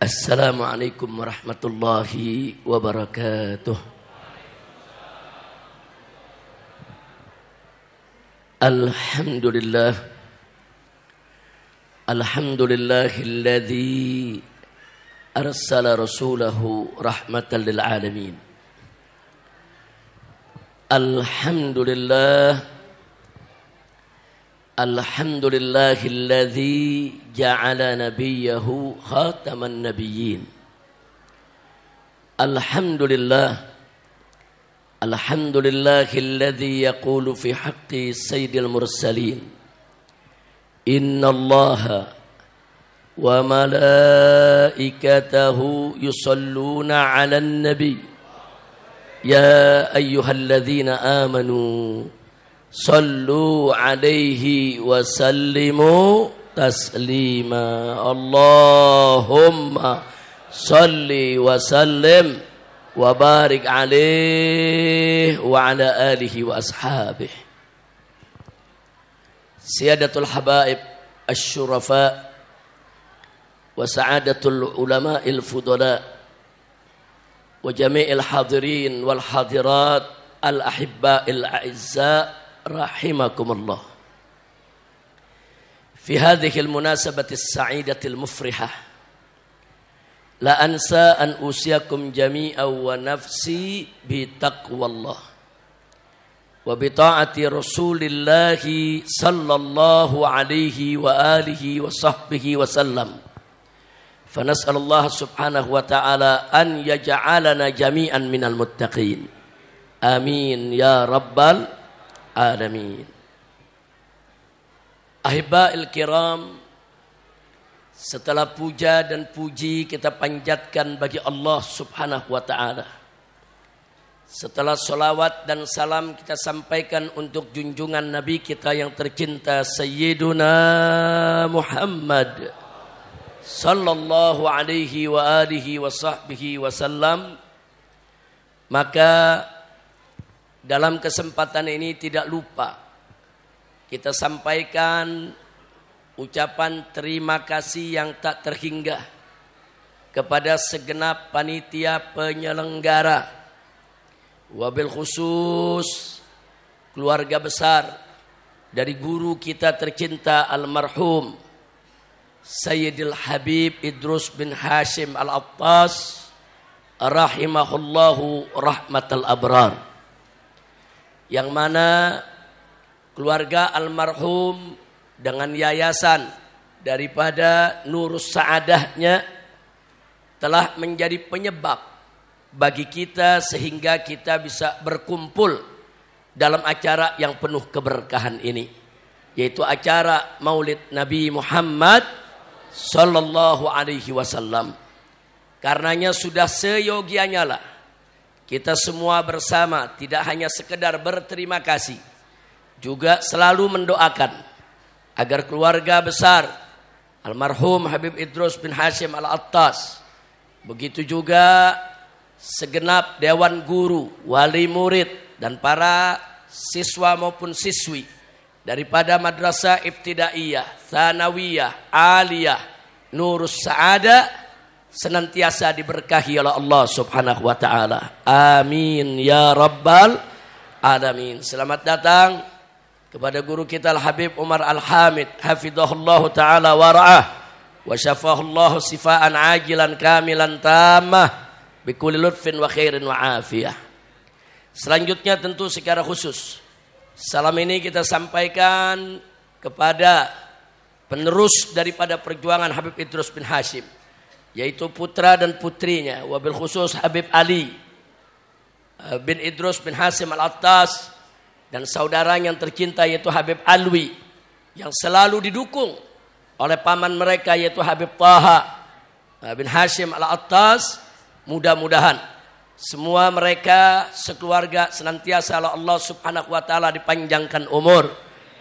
Assalamualaikum warahmatullahi wabarakatuh. Alhamdulillah. Alhamdulillahilladzi arsala rasulahu rahmatan lil alamin. Alhamdulillah. Alhamdulillahilladzi ja'ala nabiyahu khataman nabiyyin. Alhamdulillah. Alhamdulillahilladzi yaqulu fi haqqi sayyidil mursalin. Innallaha wa malaikatahu yusalluna 'alan nabi. Ya ayyuhalladzina amanu sallu alaihi wa sallimu taslima. Allahumma salli wa sallim wa barik alaihi wa ala alihi wa ashabihi. Siyadatul habaib asy-syurafa wa sa'adatul ulama'il fudala wa jami'il hadirin wal hadirat al-ahibba'il a'izza rahimakumullah. Fi hadhihi al-munasabati as-sa'idati al-mufrihah la ansa an usiyakum jami'an wa nafsi bi taqwallah wa bi ta'ati rasulillahi sallallahu alaihi wa alihi wa sahbihi wa sallam. Fa nas'alullaha subhanahu wa ta'ala an yaj'alana jami'an minal muttaqin. Amin ya rabbal alamin. Ahibba'il kiram, setelah puja dan puji kita panjatkan bagi Allah subhanahu wa ta'ala, setelah salawat dan salam kita sampaikan untuk junjungan Nabi kita yang tercinta Sayyiduna Muhammad sallallahu alaihi wa alihi wa sahbihi wa sallam, maka dalam kesempatan ini tidak lupa kita sampaikan ucapan terima kasih yang tak terhingga kepada segenap panitia penyelenggara, wabil khusus keluarga besar dari guru kita tercinta almarhum Sayyidil Habib Idrus bin Hashim Al-Attas rahimahullahu rahmatal abrar, yang mana keluarga almarhum dengan yayasan daripada Nurus Sa'adahnya telah menjadi penyebab bagi kita sehingga kita bisa berkumpul dalam acara yang penuh keberkahan ini, yaitu acara Maulid Nabi Muhammad sallallahu alaihi wasallam. Karenanya sudah seyogianya lah kita semua bersama tidak hanya sekedar berterima kasih, juga selalu mendoakan agar keluarga besar almarhum Habib Idrus bin Hashim Al-Attas, begitu juga segenap dewan guru, wali murid dan para siswa maupun siswi daripada Madrasah Ibtidaiyah, Tsanawiyah, Aliyah, Nurus Sa'adah senantiasa diberkahi oleh Allah subhanahu wa ta'ala. Amin ya rabbal alamin. Selamat datang kepada guru kita Al-Habib Umar Al-Hamid hafidhahullahu ta'ala wa ra'ah wa syafahullahu sifaan ajilan kamilan tamah bikulli lutfin wa khairin wa afiyah. Selanjutnya tentu secara khusus salam ini kita sampaikan kepada penerus daripada perjuangan Habib Idrus bin Hashim, yaitu putra dan putrinya, wabil khusus Habib Ali bin Idrus bin Hashim Al-Attas dan saudaranya yang tercinta yaitu Habib Alwi, yang selalu didukung oleh paman mereka yaitu Habib Taha bin Hashim Al-Attas. Mudah-mudahan semua mereka sekeluarga senantiasa oleh Allah subhanahu wa ta'ala dipanjangkan umur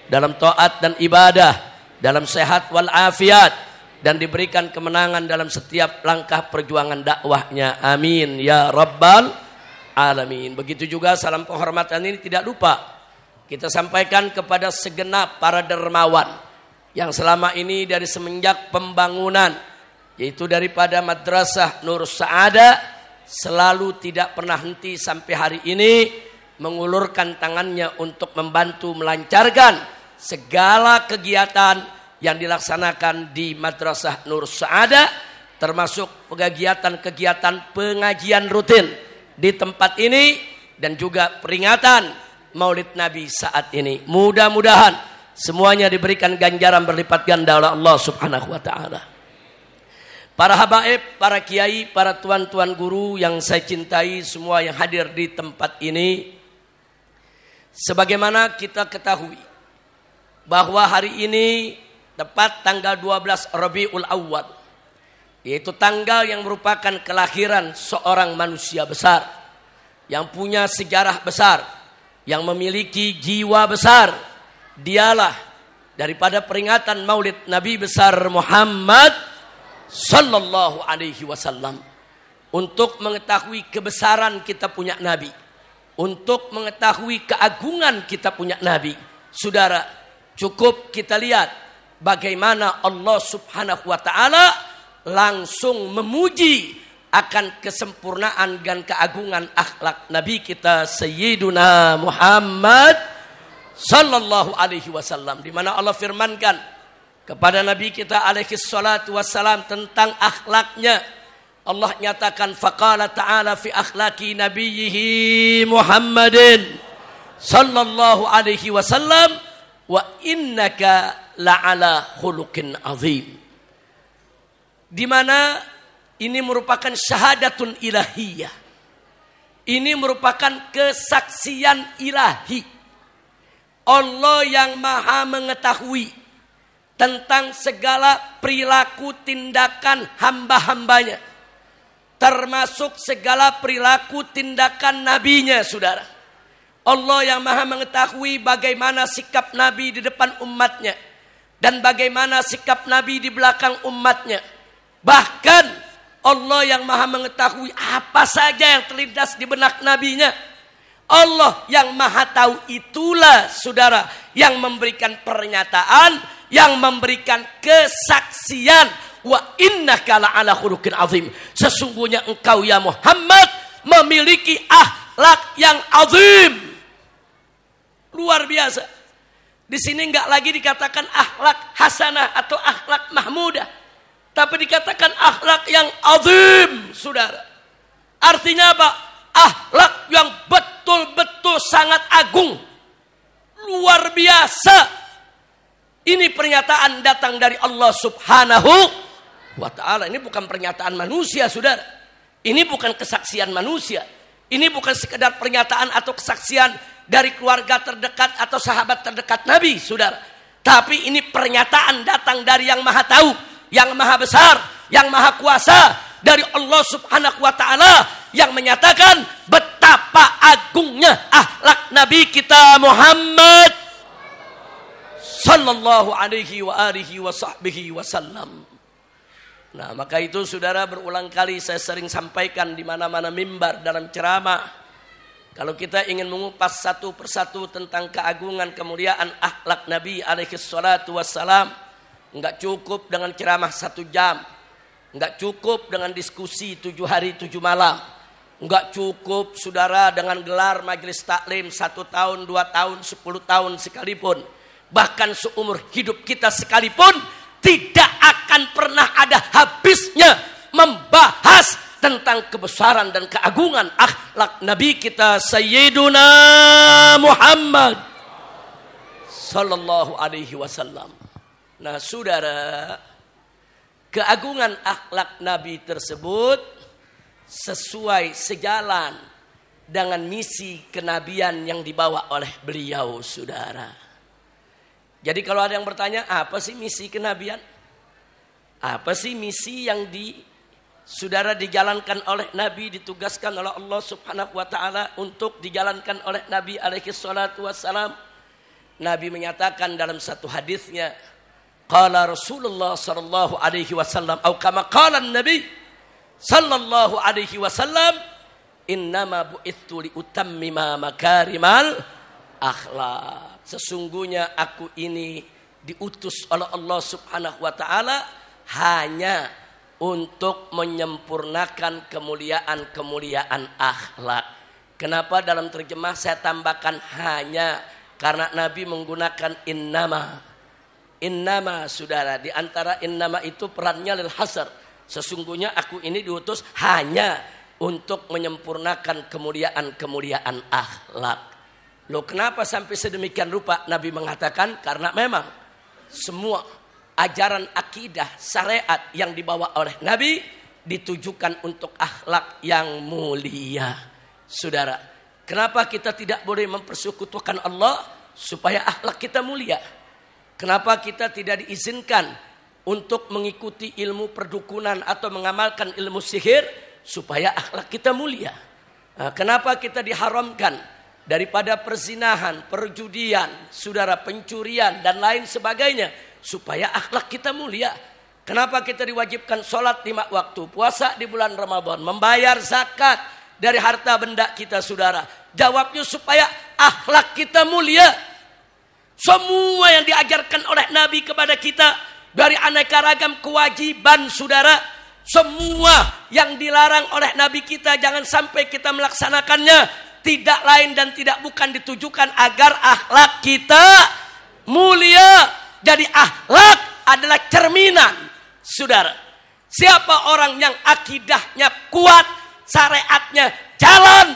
dalam taat dan ibadah, dalam sehat wal afiat, dan diberikan kemenangan dalam setiap langkah perjuangan dakwahnya. Amin ya rabbal alamin. Begitu juga salam penghormatan ini tidak lupa kita sampaikan kepada segenap para dermawan yang selama ini dari semenjak pembangunan yaitu daripada Madrasah Nurus Sa'adah, selalu tidak pernah henti sampai hari ini mengulurkan tangannya untuk membantu melancarkan segala kegiatan yang dilaksanakan di Madrasah Nurus Sa'adah, termasuk kegiatan-kegiatan pengajian rutin di tempat ini dan juga peringatan Maulid Nabi saat ini. Mudah-mudahan semuanya diberikan ganjaran berlipat ganda oleh Allah Subhanahu wa taala. Para habaib, para kiai, para tuan-tuan guru yang saya cintai, semua yang hadir di tempat ini, sebagaimana kita ketahui bahwa hari ini tepat tanggal 12 Rabiul Awwal, yaitu tanggal yang merupakan kelahiran seorang manusia besar yang punya sejarah besar, yang memiliki jiwa besar. Dialah daripada peringatan Maulid Nabi besar Muhammad sallallahu alaihi wasallam. Untuk mengetahui kebesaran kita punya Nabi, untuk mengetahui keagungan kita punya Nabi, saudara, cukup kita lihat bagaimana Allah Subhanahu wa taala langsung memuji akan kesempurnaan dan keagungan akhlak Nabi kita Sayyiduna Muhammad sallallahu alaihi wasallam, di mana Allah firmankan kepada Nabi kita alaihi salatu wassalam tentang akhlaknya. Allah nyatakan, faqala ta'ala fi akhlaki nabiyhi Muhammadin sallallahu alaihi wasallam wa innaka la'ala khuluqin azim. Di mana ini merupakan syahadatun ilahiyah. Ini merupakan kesaksian ilahi. Allah yang maha mengetahui tentang segala perilaku tindakan hamba-hambanya, termasuk segala perilaku tindakan nabinya, saudara. Allah yang maha mengetahui bagaimana sikap Nabi di depan umatnya dan bagaimana sikap Nabi di belakang umatnya. Bahkan Allah yang maha mengetahui apa saja yang terlintas di benak nabinya. Allah yang maha tahu itulah, saudara, yang memberikan pernyataan, yang memberikan kesaksian, wa innaka la'ala khuluqin azim. Sesungguhnya engkau ya Muhammad memiliki akhlak yang azim, luar biasa. Di sini enggak lagi dikatakan akhlak hasanah atau akhlak mahmudah, tapi dikatakan akhlak yang azim, saudara. Artinya apa? Akhlak yang betul-betul sangat agung, luar biasa. Ini pernyataan datang dari Allah Subhanahu wa ta'ala. Ini bukan pernyataan manusia, saudara. Ini bukan kesaksian manusia. Ini bukan sekedar pernyataan atau kesaksian dari keluarga terdekat atau sahabat terdekat Nabi, saudara. Tapi ini pernyataan datang dari yang maha tahu, yang maha besar, yang maha kuasa, dari Allah Subhanahu wa ta'ala, yang menyatakan betapa agungnya akhlak Nabi kita Muhammad sallallahu alaihi wa alihi wa sahbihi wasallam. Nah, maka itu saudara, berulang kali saya sering sampaikan di mana-mana mimbar dalam ceramah. Kalau kita ingin mengupas satu persatu tentang keagungan kemuliaan akhlak Nabi alaihi salatu wassalam, enggak cukup dengan ceramah 1 jam. Enggak cukup dengan diskusi 7 hari 7 malam. Enggak cukup saudara dengan gelar majelis taklim 1 tahun, 2 tahun, 10 tahun sekalipun. Bahkan seumur hidup kita sekalipun tidak akan pernah ada habisnya membahas tentang kebesaran dan keagungan akhlak Nabi kita Sayyiduna Muhammad sallallahu alaihi wasallam. Nah, saudara, keagungan akhlak Nabi tersebut sesuai sejalan dengan misi kenabian yang dibawa oleh beliau, saudara. Jadi kalau ada yang bertanya, apa sih misi kenabian? Apa sih misi yang saudara dijalankan oleh Nabi, ditugaskan oleh Allah Subhanahu wa taala untuk dijalankan oleh Nabi alaihi salatu wassalam? Nabi menyatakan dalam satu hadisnya, qala Rasulullah sallallahu alaihi wasallam atau kama qala Nabi sallallahu alaihi wasallam, innama bu'ithu li utammima makarimal akhlak. Sesungguhnya aku ini diutus oleh Allah Subhanahu wa taala hanya untuk menyempurnakan kemuliaan akhlak. Kenapa dalam terjemah saya tambahkan hanya? Karena Nabi menggunakan innama. Innama, saudara, di antara innama itu perannya lil hasr. Sesungguhnya aku ini diutus hanya untuk menyempurnakan kemuliaan akhlak. Loh, kenapa sampai sedemikian rupa Nabi mengatakan? Karena memang semua ajaran akidah syariat yang dibawa oleh Nabi ditujukan untuk akhlak yang mulia. Saudara, kenapa kita tidak boleh mempersekutukan Allah supaya akhlak kita mulia? Kenapa kita tidak diizinkan untuk mengikuti ilmu perdukunan atau mengamalkan ilmu sihir supaya akhlak kita mulia? Kenapa kita diharamkan daripada perzinahan, perjudian, saudara, pencurian dan lain sebagainya supaya akhlak kita mulia? Kenapa kita diwajibkan sholat 5 waktu, puasa di bulan Ramadan, membayar zakat dari harta benda kita, saudara? Jawabnya supaya akhlak kita mulia. Semua yang diajarkan oleh Nabi kepada kita dari aneka ragam kewajiban, saudara, semua yang dilarang oleh Nabi kita jangan sampai kita melaksanakannya, tidak lain dan tidak bukan ditujukan agar akhlak kita mulia. Jadi akhlak adalah cerminan, saudara. Siapa orang yang akidahnya kuat, syariatnya jalan,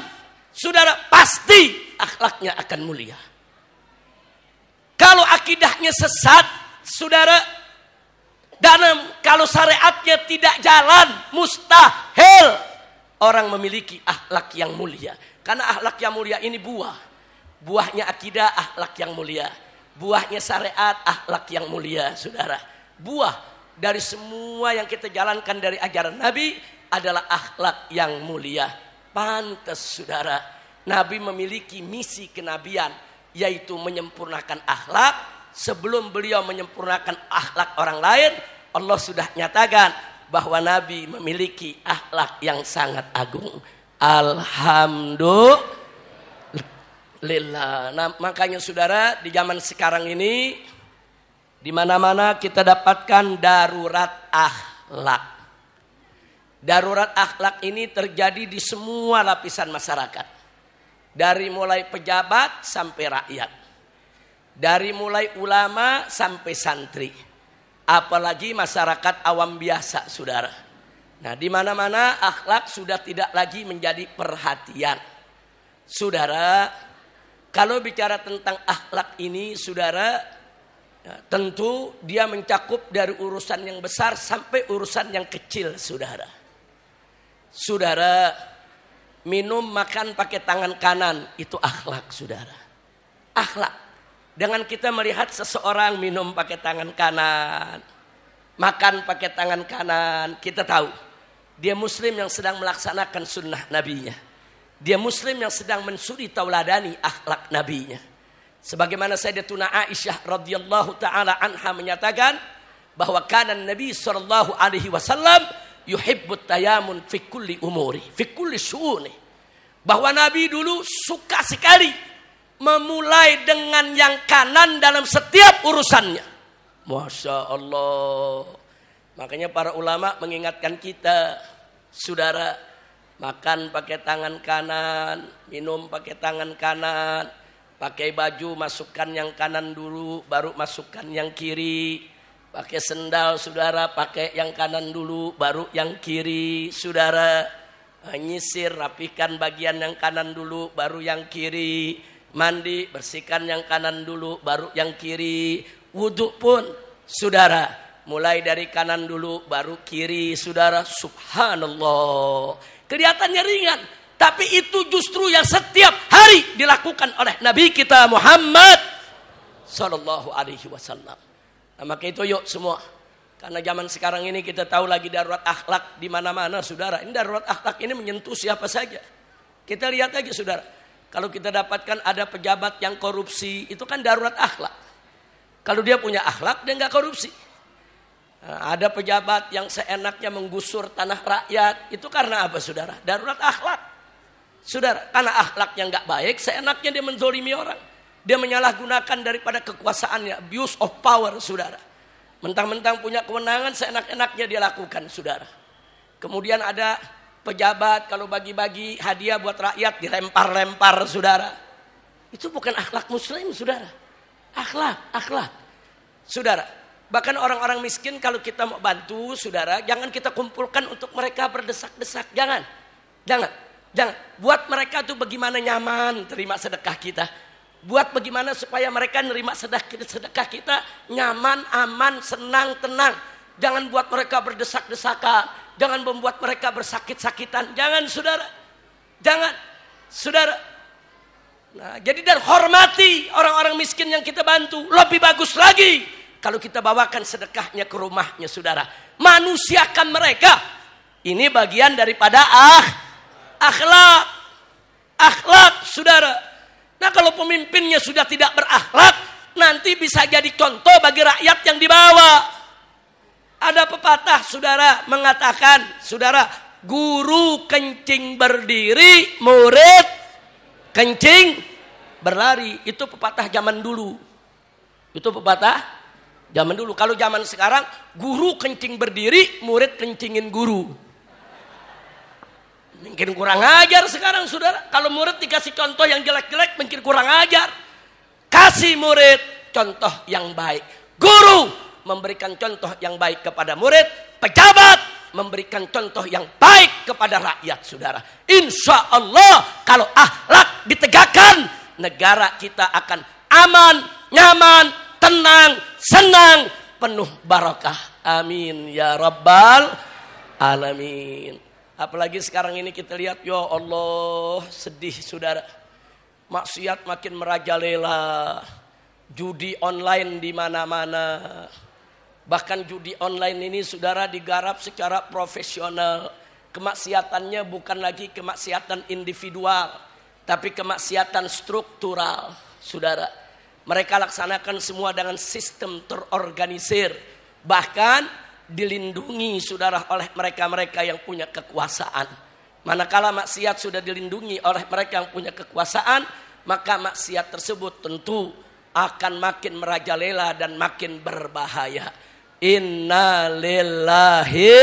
saudara, pasti akhlaknya akan mulia. Kalau akidahnya sesat, saudara, dan kalau syariatnya tidak jalan, mustahil orang memiliki akhlak yang mulia. Karena akhlak yang mulia ini buahnya akidah, akhlak yang mulia. Buahnya syariat, akhlak yang mulia, saudara. Buah dari semua yang kita jalankan dari ajaran Nabi adalah akhlak yang mulia. Pantas, saudara, Nabi memiliki misi kenabian, yaitu menyempurnakan akhlak. Sebelum beliau menyempurnakan akhlak orang lain, Allah sudah nyatakan bahwa Nabi memiliki akhlak yang sangat agung. Alhamdulillah. Nah, makanya saudara, di zaman sekarang ini di mana-mana kita dapatkan darurat akhlak. Darurat akhlak ini terjadi di semua lapisan masyarakat. Dari mulai pejabat sampai rakyat. Dari mulai ulama sampai santri. Apalagi masyarakat awam biasa, saudara. Nah, di mana-mana akhlak sudah tidak lagi menjadi perhatian. Saudara, kalau bicara tentang akhlak ini, saudara, ya, tentu dia mencakup dari urusan yang besar sampai urusan yang kecil, saudara. Saudara, minum makan pakai tangan kanan, itu akhlak, saudara. Akhlak. Dengan kita melihat seseorang minum pakai tangan kanan, makan pakai tangan kanan, kita tahu dia muslim yang sedang melaksanakan sunnah nabinya. Dia muslim yang sedang mensuri tauladani akhlak nabinya. Sebagaimana Sayyidatuna Aisyah radhiyallahu taala anha menyatakan bahwa kana Nabi sallallahu alaihi wasallam yuhibbut tayamun fi kulli umuri, fi kulli syu'uni. Bahwa Nabi dulu suka sekali memulai dengan yang kanan dalam setiap urusannya. Masya Allah. Makanya para ulama mengingatkan kita, saudara, makan pakai tangan kanan, minum pakai tangan kanan, pakai baju masukkan yang kanan dulu, baru masukkan yang kiri. Pakai sendal, saudara, pakai yang kanan dulu, baru yang kiri, saudara. Nyisir, rapikan bagian yang kanan dulu, baru yang kiri. Mandi, bersihkan yang kanan dulu, baru yang kiri. Wudhu pun, saudara, mulai dari kanan dulu, baru kiri, saudara. Subhanallah. Kelihatannya ringan, tapi itu justru yang setiap hari dilakukan oleh Nabi kita Muhammad sallallahu alaihi wasallam. Nah, maka itu yuk semua, karena zaman sekarang ini kita tahu lagi darurat akhlak di mana-mana, saudara. Ini darurat akhlak ini menyentuh siapa saja. Kita lihat aja, saudara. Kalau kita dapatkan ada pejabat yang korupsi, itu kan darurat akhlak. Kalau dia punya akhlak, dia nggak korupsi. Nah, ada pejabat yang seenaknya menggusur tanah rakyat, itu karena apa, saudara? Darurat akhlak. Saudara, karena akhlaknya nggak baik, seenaknya dia menzolimi orang. Dia menyalahgunakan daripada kekuasaannya, abuse of power, saudara. Mentang-mentang punya kewenangan, seenak-enaknya dia lakukan, saudara. Kemudian ada pejabat kalau bagi-bagi hadiah buat rakyat dilempar-lempar, saudara. Itu bukan akhlak muslim, saudara. Akhlak. Saudara, bahkan orang-orang miskin kalau kita mau bantu, saudara, jangan kita kumpulkan untuk mereka berdesak-desak. Jangan. Buat mereka tuh bagaimana nyaman terima sedekah kita. Buat bagaimana supaya mereka nerima sedekah kita nyaman, aman, senang, tenang. Jangan buat mereka berdesak-desakan. Jangan membuat mereka bersakit-sakitan. Jangan, saudara. Jangan, saudara. Nah, jadi dan hormati orang-orang miskin yang kita bantu. Lebih bagus lagi kalau kita bawakan sedekahnya ke rumahnya, saudara. Manusiakan mereka. Ini bagian daripada akhlak. Akhlak, saudara. Nah, kalau pemimpinnya sudah tidak berakhlak, nanti bisa jadi contoh bagi rakyat yang di bawah. Ada pepatah, saudara, mengatakan, saudara, guru kencing berdiri, murid kencing berlari. Itu pepatah zaman dulu. Kalau zaman sekarang, guru kencing berdiri, murid kencingin guru. Mungkin kurang ajar sekarang, saudara. Kalau murid dikasih contoh yang jelek-jelek, mungkin kurang ajar. Kasih murid contoh yang baik. Guru memberikan contoh yang baik kepada murid. Pejabat memberikan contoh yang baik kepada rakyat, saudara. Insya Allah kalau akhlak ditegakkan, negara kita akan aman, nyaman, tenang, senang, penuh barakah. Amin ya rabbal alamin. Apalagi sekarang ini kita lihat, ya Allah, sedih, saudara. Maksiat makin merajalela. Judi online di mana-mana. Bahkan judi online ini, saudara, digarap secara profesional. Kemaksiatannya bukan lagi kemaksiatan individual, tapi kemaksiatan struktural, saudara. Mereka laksanakan semua dengan sistem terorganisir. Bahkan dilindungi, saudara, oleh mereka-mereka yang punya kekuasaan. Manakala maksiat sudah dilindungi oleh mereka yang punya kekuasaan, maka maksiat tersebut tentu akan makin merajalela dan makin berbahaya. Inna lillahi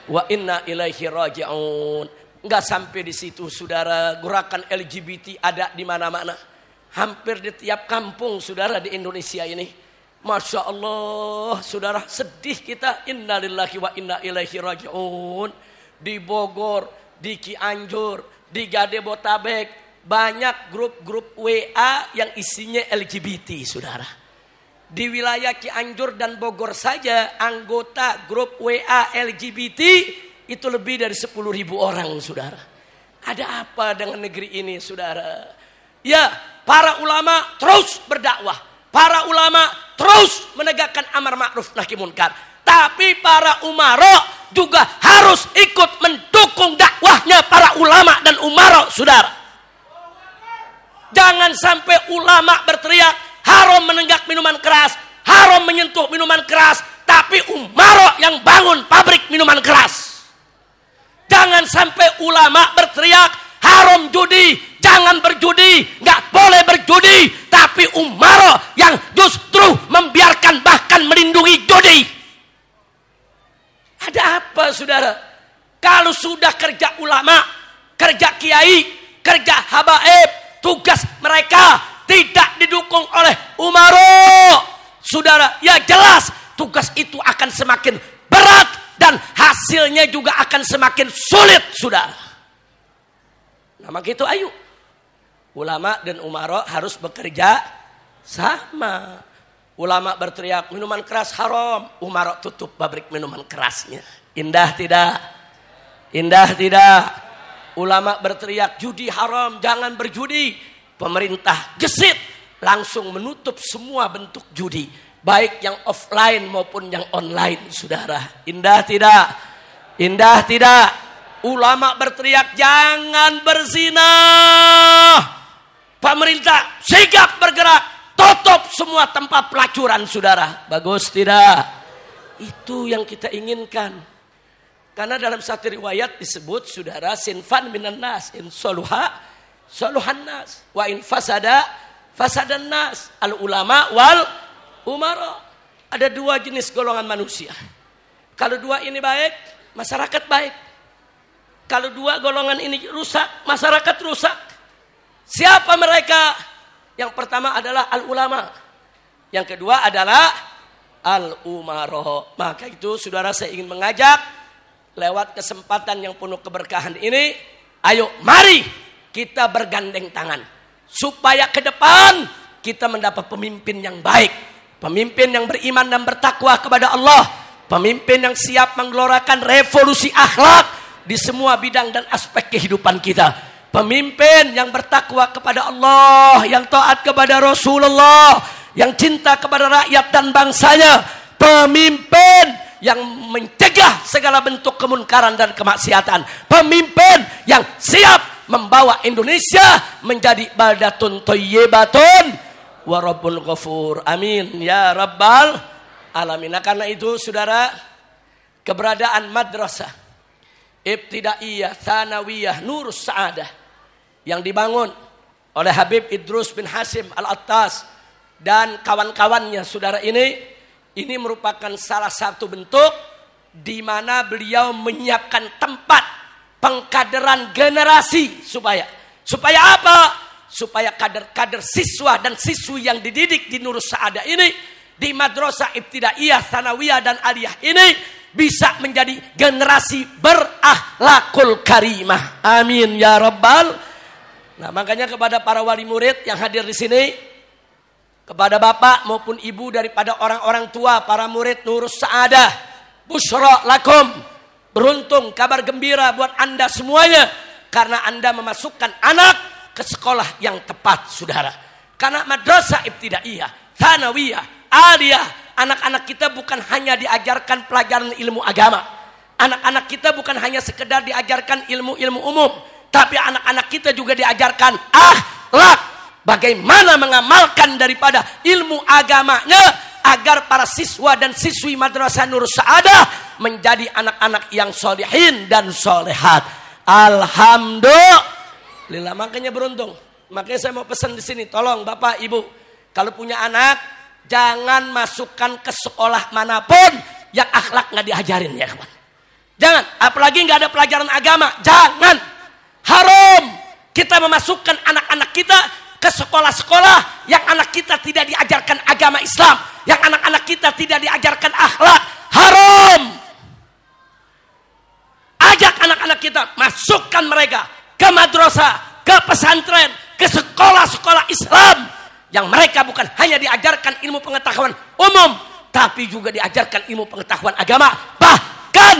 wa inna ilaihi raji'un. Enggak sampai di situ, saudara. Gerakan LGBT ada di mana-mana. Hampir di tiap kampung, saudara, di Indonesia ini. Masya Allah, saudara, sedih kita. Innalillahi wa inna ilaihi raji'un. Di Bogor, di Cianjur, di Gadebotabek, banyak grup-grup WA yang isinya LGBT, saudara. Di wilayah Cianjur dan Bogor saja, anggota grup WA LGBT itu lebih dari 10.000 orang, saudara. Ada apa dengan negeri ini, saudara? Ya, para ulama terus berdakwah. Para ulama terus menegakkan amar ma'ruf nahi munkar. Tapi para umara juga harus ikut mendukung dakwahnya para ulama dan umara, saudara. Jangan sampai ulama berteriak haram menenggak minuman keras, haram menyentuh minuman keras, tapi umara yang bangun pabrik minuman keras. Jangan sampai ulama berteriak haram judi, jangan berjudi, nggak boleh berjudi, tapi umara yang justru membiarkan bahkan melindungi judi. Ada apa, saudara? Kalau sudah kerja ulama, kerja kiai, kerja habaib, tugas mereka tidak didukung oleh umara, saudara, ya jelas tugas itu akan semakin berat dan hasilnya juga akan semakin sulit, saudara. Nah, maka itu ayo ulama dan umara harus bekerja sama. Ulama berteriak minuman keras haram, umara tutup pabrik minuman kerasnya. Indah tidak? Indah tidak? Ulama berteriak judi haram, jangan berjudi. Pemerintah gesit langsung menutup semua bentuk judi, baik yang offline maupun yang online, saudara. Indah tidak? Indah tidak? Ulama berteriak jangan berzina. Pemerintah sigap bergerak, tutup semua tempat pelacuran, saudara. Bagus tidak? Itu yang kita inginkan. Karena dalam satu riwayat disebut, saudara, sinfan minan nas, in soluha soluhan nas, wa in fasada fasadan nas, al ulama wal umara. ada dua jenis golongan manusia. Kalau dua ini baik, masyarakat baik. Kalau dua golongan ini rusak, masyarakat rusak. Siapa mereka? Yang pertama adalah al-ulama. Yang kedua adalah al-umaro. Maka itu saudara, saya ingin mengajak lewat kesempatan yang penuh keberkahan ini, ayo mari kita bergandeng tangan. Supaya ke depan kita mendapat pemimpin yang baik. Pemimpin yang beriman dan bertakwa kepada Allah. Pemimpin yang siap menggelorakan revolusi akhlak di semua bidang dan aspek kehidupan kita. Pemimpin yang bertakwa kepada Allah, yang taat kepada Rasulullah, yang cinta kepada rakyat dan bangsanya. Pemimpin yang mencegah segala bentuk kemunkaran dan kemaksiatan. Pemimpin yang siap membawa Indonesia menjadi baldatun thayyibatun wa rabbul ghafur. Amin ya rabbal alamin. Nah, karena itu saudara, keberadaan madrasah ibtidaiyah, tsanawiyah, Nurus Sa'adah yang dibangun oleh Habib Idrus bin Hasim Al-Attas dan kawan-kawannya, saudara, ini merupakan salah satu bentuk di mana beliau menyiapkan tempat pengkaderan generasi supaya apa? Supaya kader-kader siswa dan siswi yang dididik di Nurus Sa'adah ini, di madrasah ibtidaiyah, tsanawiyah dan aliyah ini bisa menjadi generasi berakhlakul karimah. Amin ya rabbal. Nah, makanya kepada para wali murid yang hadir di sini, kepada bapak maupun ibu daripada orang-orang tua para murid Nurus Sa'adah, busyra lakum, beruntung, kabar gembira buat anda semuanya, karena anda memasukkan anak ke sekolah yang tepat, saudara. Karena madrasah ibtidaiyah, tsanawiyah, aliyah, anak-anak kita bukan hanya diajarkan pelajaran ilmu agama. Anak-anak kita bukan hanya sekedar diajarkan ilmu-ilmu umum, tapi anak-anak kita juga diajarkan akhlak. Bagaimana mengamalkan daripada ilmu agamanya agar para siswa dan siswi madrasah Nurus Sa'adah menjadi anak-anak yang sholihin dan sholehat. Alhamdulillah, makanya beruntung. Makanya saya mau pesan di sini, tolong bapak ibu, kalau punya anak jangan masukkan ke sekolah manapun yang akhlak nggak diajarin, ya kawan. Jangan, apalagi nggak ada pelajaran agama, jangan. Haram kita memasukkan anak-anak kita ke sekolah-sekolah yang anak kita tidak diajarkan agama Islam, yang anak-anak kita tidak diajarkan akhlak. Haram. Ajak anak-anak kita, masukkan mereka ke madrasah, ke pesantren, ke sekolah-sekolah Islam yang mereka bukan hanya diajarkan ilmu pengetahuan umum, tapi juga diajarkan ilmu pengetahuan agama. Bahkan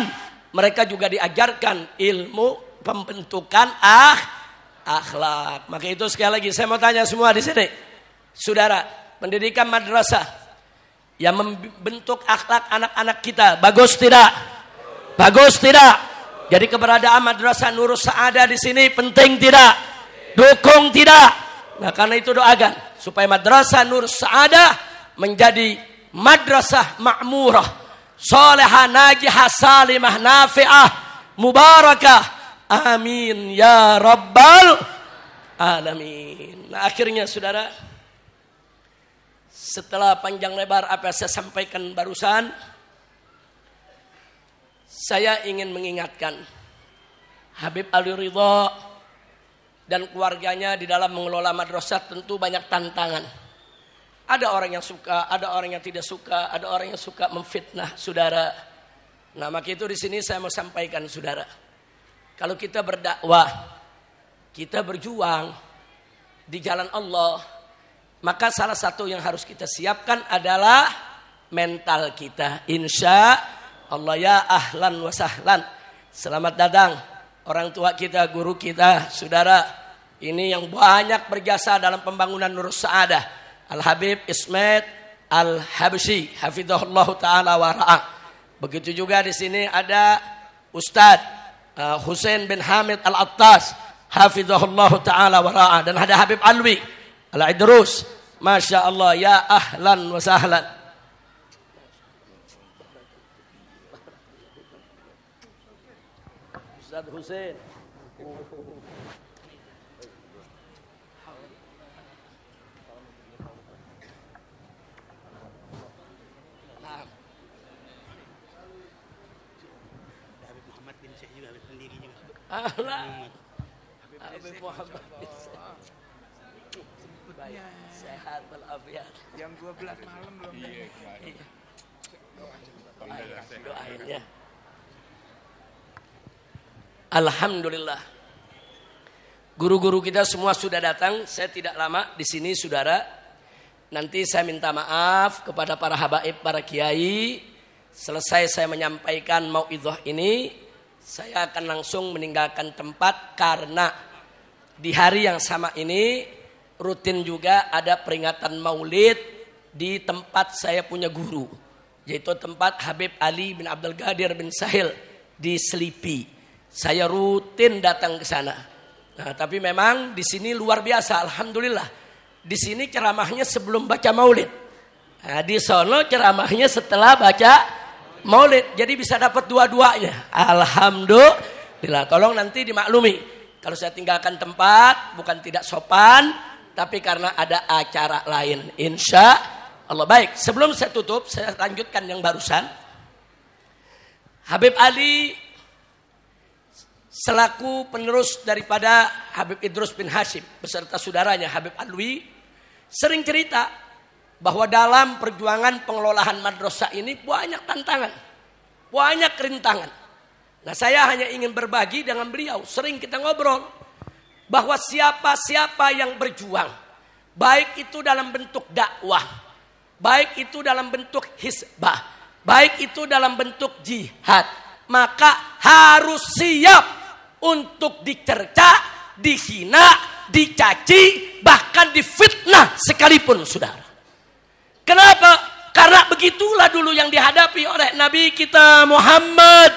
mereka juga diajarkan ilmu pembentukan akhlak. Maka itu sekali lagi saya mau tanya semua di sini, saudara, pendidikan madrasah yang membentuk akhlak anak-anak kita bagus tidak? Bagus tidak? Jadi keberadaan madrasah Nurus Sa'adah di sini penting tidak? Dukung tidak? Nah, karena itu doakan supaya madrasah Nurus Sa'adah menjadi madrasah ma'murah, salihah, najihah, salimah, nafi'ah, mubarakah. Amin ya rabbal alamin. Nah, akhirnya saudara, setelah panjang lebar apa yang saya sampaikan barusan, saya ingin mengingatkan Habib Ali Ridha dan keluarganya di dalam mengelola madrasah tentu banyak tantangan. Ada orang yang suka, ada orang yang tidak suka, ada orang yang suka memfitnah saudara. Nah, maka itu di sini saya mau sampaikan saudara, kalau kita berdakwah, kita berjuang di jalan Allah, maka salah satu yang harus kita siapkan adalah mental kita. Insya Allah, ya ahlan wa sahlan. Selamat datang orang tua kita, guru kita, saudara. Ini yang banyak berjasa dalam pembangunan Nurus Sa'adah, Al-Habib Ismet Al-Habsyi, hafizahullah ta'ala wa ra'ah. Begitu juga di sini ada Ustadz Husain bin Hamid Al-Attas, hafizahullah ta'ala wa ra'ah. Dan ada Habib Alwi Al-Idrus. Masya Allah, ya ahlan wa sahlan. Ustaz Husain. Habib Muhammad. Baik, sehat walafiat. Jam 12 malam belum. Iya. Doain ya. Alhamdulillah. Guru-guru kita semua sudah datang. Saya tidak lama di sini, saudara. Nanti saya minta maaf kepada para habaib, para kiai. Selesai saya menyampaikan mauidhah ini, saya akan langsung meninggalkan tempat karena di hari yang sama ini rutin juga ada peringatan maulid di tempat saya punya guru, yaitu tempat Habib Ali bin Abdul Qadir bin Sahil di Selipi. Saya rutin datang ke sana. Nah, tapi memang di sini luar biasa, alhamdulillah. Di sini ceramahnya sebelum baca maulid. Nah, di sono ceramahnya setelah baca maulid. Jadi bisa dapat dua-duanya. Alhamdulillah. Tolong nanti dimaklumi. Kalau saya tinggalkan tempat bukan tidak sopan, tapi karena ada acara lain. Insya Allah. Baik, sebelum saya tutup, saya lanjutkan yang barusan. Habib Ali selaku penerus daripada Habib Idrus bin Hashim beserta saudaranya Habib Alwi sering cerita bahwa dalam perjuangan pengelolaan madrasah ini banyak tantangan, banyak rintangan. Nah, saya hanya ingin berbagi dengan beliau. Sering kita ngobrol bahwa siapa-siapa yang berjuang, baik itu dalam bentuk dakwah, baik itu dalam bentuk hisbah, baik itu dalam bentuk jihad, maka harus siap untuk dicerca, dihina, dicaci, bahkan difitnah sekalipun, saudara. Kenapa? Karena begitulah dulu yang dihadapi oleh Nabi kita Muhammad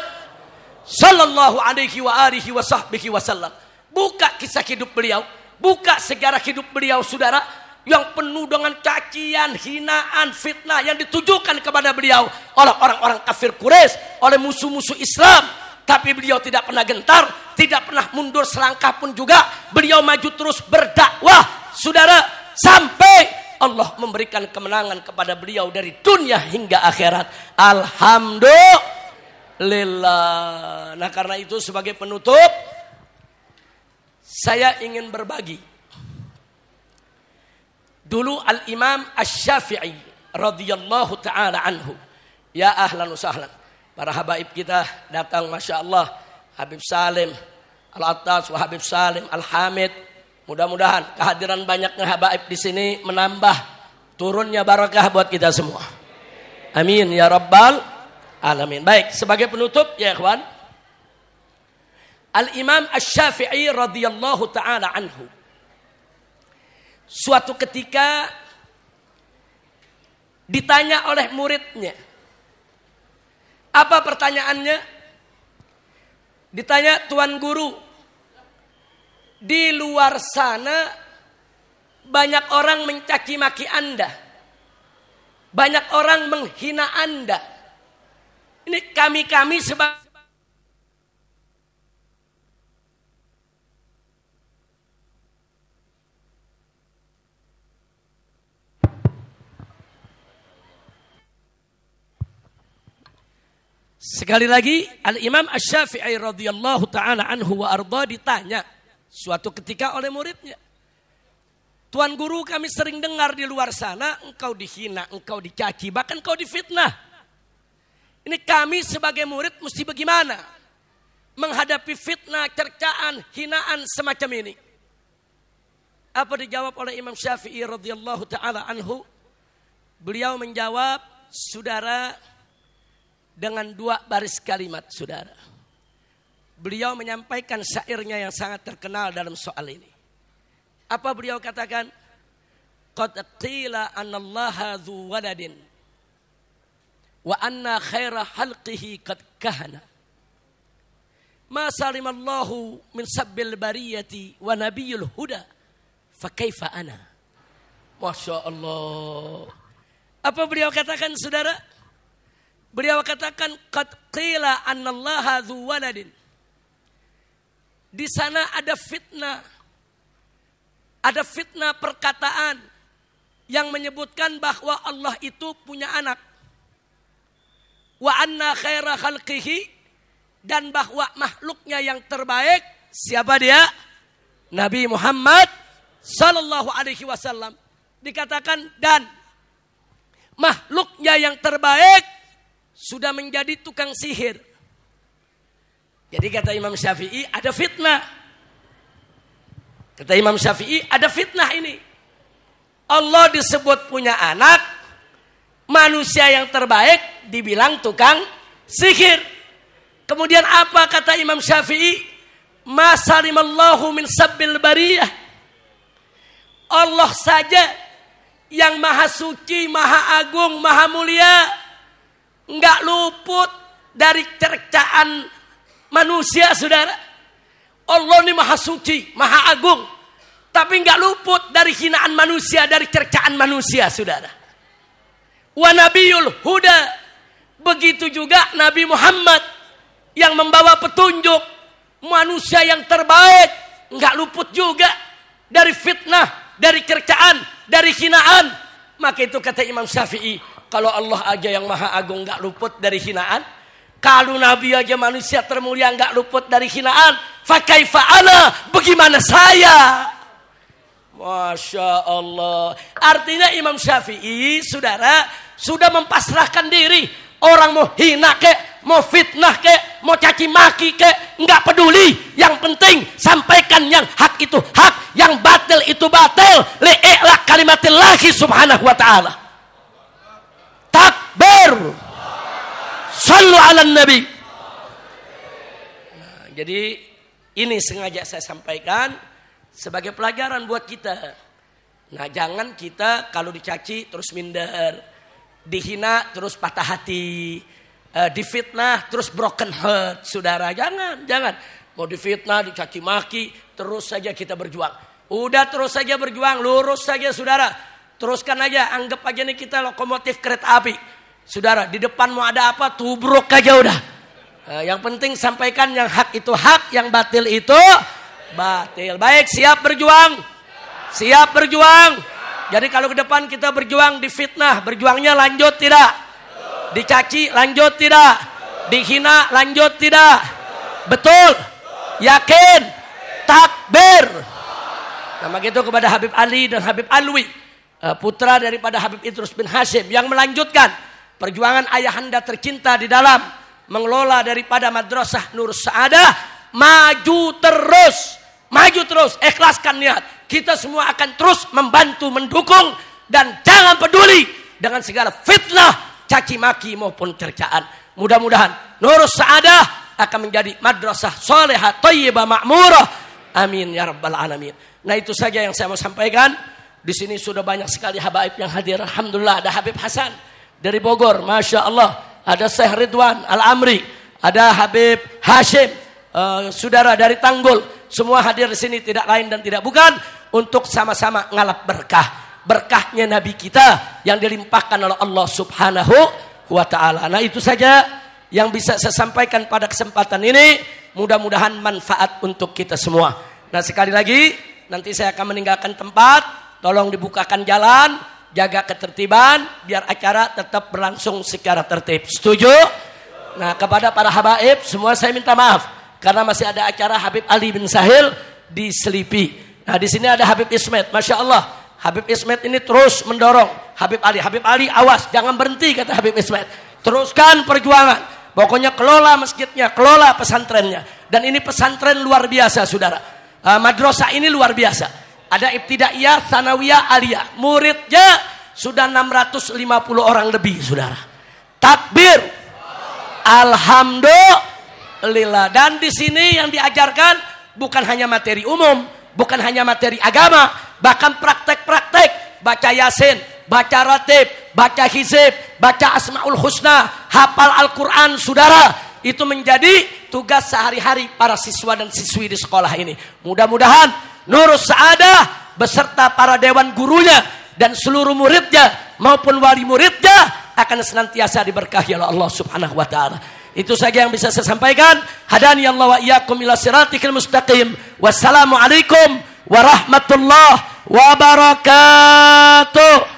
sallallahu alaihi wasallam. Buka kisah hidup beliau, buka sejarah hidup beliau, saudara, yang penuh dengan cacian, hinaan, fitnah yang ditujukan kepada beliau oleh orang-orang kafir Quraisy, oleh musuh-musuh Islam. Tapi beliau tidak pernah gentar, tidak pernah mundur selangkah pun juga. Beliau maju terus berdakwah, saudara, sampai Allah memberikan kemenangan kepada beliau dari dunia hingga akhirat. Alhamdulillah. Nah, karena itu sebagai penutup, saya ingin berbagi. Dulu Al-Imam Asy-Syafi'i radhiyallahu ta'ala anhu. Ya ahlan wa sahlan. Para habaib kita datang, Masya Allah. Habib Salim Al-Attas, Habib Salim Al-Hamid. Mudah-mudahan kehadiran banyaknya habaib di sini menambah turunnya barakah buat kita semua. Amin ya rabbal alamin. Baik, sebagai penutup ya ikhwan, Al-Imam Asy-Syafi'i radhiyallahu ta'ala anhu suatu ketika ditanya oleh muridnya. Apa pertanyaannya? Ditanya, Tuan Guru, di luar sana banyak orang mencaci maki Anda, banyak orang menghina Anda. Ini kami sebagai sekali lagi, Al-Imam Asy-Syafi'i radhiyallahu ta'ala anhu wa arda ditanya suatu ketika oleh muridnya. Tuan Guru, kami sering dengar di luar sana engkau dihina, engkau dicaci, bahkan engkau difitnah. Ini kami sebagai murid mesti bagaimana menghadapi fitnah, cercaan, hinaan semacam ini? Apa dijawab oleh Imam Syafi'i radhiyallahu ta'ala anhu? Beliau menjawab, saudara, dengan dua baris kalimat, saudara. Beliau menyampaikan syairnya yang sangat terkenal dalam soal ini. Apa beliau katakan? Qad qila anallaha dzu waladin wa anna khaira halqihi qad kahana. Ma salimallahu min sabbil bariyati wa nabiyul huda fa kaifa ana. Masya Allah. Apa beliau katakan, saudara? Beliau katakan qad qila annallaha dzu waladin. Di sana ada fitnah. Ada fitnah perkataan yang menyebutkan bahwa Allah itu punya anak. Wa anna khaira khalqihi, dan bahwa makhluknya yang terbaik siapa dia? Nabi Muhammad sallallahu alaihi wasallam. Dikatakan dan makhluknya yang terbaik sudah menjadi tukang sihir. Jadi kata Imam Syafi'i ada fitnah. Kata Imam Syafi'i ada fitnah ini. Allah disebut punya anak, manusia yang terbaik dibilang tukang sihir. Kemudian apa kata Imam Syafi'i? Ma salimallahu min sabbil bariyah. Allah saja yang maha suci, maha agung, maha mulia, enggak luput dari cercaan manusia, saudara. Allah ini maha suci, maha agung, tapi enggak luput dari hinaan manusia, dari cercaan manusia, saudara. Wa nabiyul huda, begitu juga Nabi Muhammad yang membawa petunjuk, manusia yang terbaik, enggak luput juga dari fitnah, dari cercaan, dari hinaan. Maka itu kata Imam Syafi'i, kalau Allah aja yang maha agung enggak luput dari hinaan, kalau Nabi aja manusia termulia enggak luput dari hinaan, fa kaifa ana, bagaimana saya? Masya Allah. Artinya Imam Syafi'i, saudara, sudah mempasrahkan diri. Orang mau hina kek, mau fitnah kek, mau caci maki kek, enggak peduli. Yang penting sampaikan yang hak itu hak, yang batil itu batil. Li'ila kalimatillahi subhanahu wa ta'ala. Takbir. Sallu ala nabi. Nah, jadi ini sengaja saya sampaikan sebagai pelajaran buat kita. Nah, jangan kita kalau dicaci terus minder, dihina terus patah hati, difitnah terus broken heart, saudara. Jangan. Mau difitnah, dicaci maki, terus saja kita berjuang. Udah terus saja berjuang, lurus saja, saudara. Teruskan aja, anggap aja nih kita lokomotif kereta api. Saudara, di depan mau ada apa, tubruk aja udah. Yang penting sampaikan yang hak itu hak, yang batil itu batil. Baik, siap berjuang? Siap berjuang? Jadi kalau ke depan kita berjuang di fitnah, berjuangnya lanjut tidak? Dicaci lanjut tidak? Dihina lanjut tidak? Betul? Yakin? Takbir. Nama gitu kepada Habib Ali dan Habib Alwi, putra daripada Habib Idrus bin Hashim, yang melanjutkan perjuangan ayahanda tercinta di dalam mengelola daripada Madrasah Nur Sa'adah. Maju terus, ikhlaskan niat. Kita semua akan terus membantu, mendukung, dan jangan peduli dengan segala fitnah, caci maki maupun cercaan. Mudah-mudahan Nur Sa'adah akan menjadi madrasah salihah, thayyibah, ma'murah. Amin ya rabbal alamin. Nah, itu saja yang saya mau sampaikan. Di sini sudah banyak sekali habaib yang hadir. Alhamdulillah, ada Habib Hasan dari Bogor, Masya Allah. Ada Syekh Ridwan Al-Amri, ada Habib Hashim, saudara dari Tanggul. Semua hadir di sini tidak lain dan tidak bukan untuk sama-sama ngalap berkah. Berkahnya Nabi kita yang dilimpahkan oleh Allah Subhanahu wa ta'ala. Nah, itu saja yang bisa saya sampaikan pada kesempatan ini. Mudah-mudahan manfaat untuk kita semua. Nah, sekali lagi nanti saya akan meninggalkan tempat. Tolong dibukakan jalan, jaga ketertiban biar acara tetap berlangsung secara tertib. Setuju? Nah, kepada para habaib semua saya minta maaf karena masih ada acara Habib Ali bin Sahil di Selipi. Nah, di sini ada Habib Ismet, Masya Allah. Habib Ismet ini terus mendorong Habib Ali, awas jangan berhenti, kata Habib Ismet. Teruskan perjuangan. Pokoknya kelola masjidnya, kelola pesantrennya. Dan ini pesantren luar biasa, saudara. Madrasah ini luar biasa. Ada ibtidaiyah, sanawiyah, aliyah. Muridnya sudah 650 orang lebih, saudara. Takbir. Alhamdulillah. Dan di sini yang diajarkan bukan hanya materi umum, bukan hanya materi agama, bahkan praktek-praktek. Baca Yasin, baca Ratib, baca Hizib, baca Asmaul Husna, hafal Al-Quran, saudara. Itu menjadi tugas sehari-hari para siswa dan siswi di sekolah ini. Mudah-mudahan Nur Sa'adah beserta para dewan gurunya dan seluruh muridnya maupun wali muridnya akan senantiasa diberkahi oleh Allah Subhanahu wa ta'ala. Itu saja yang bisa saya sampaikan. Hadani Allah wa iyyakum ila siratikal mustaqim. Wassalamualaikum warahmatullahi wabarakatuh.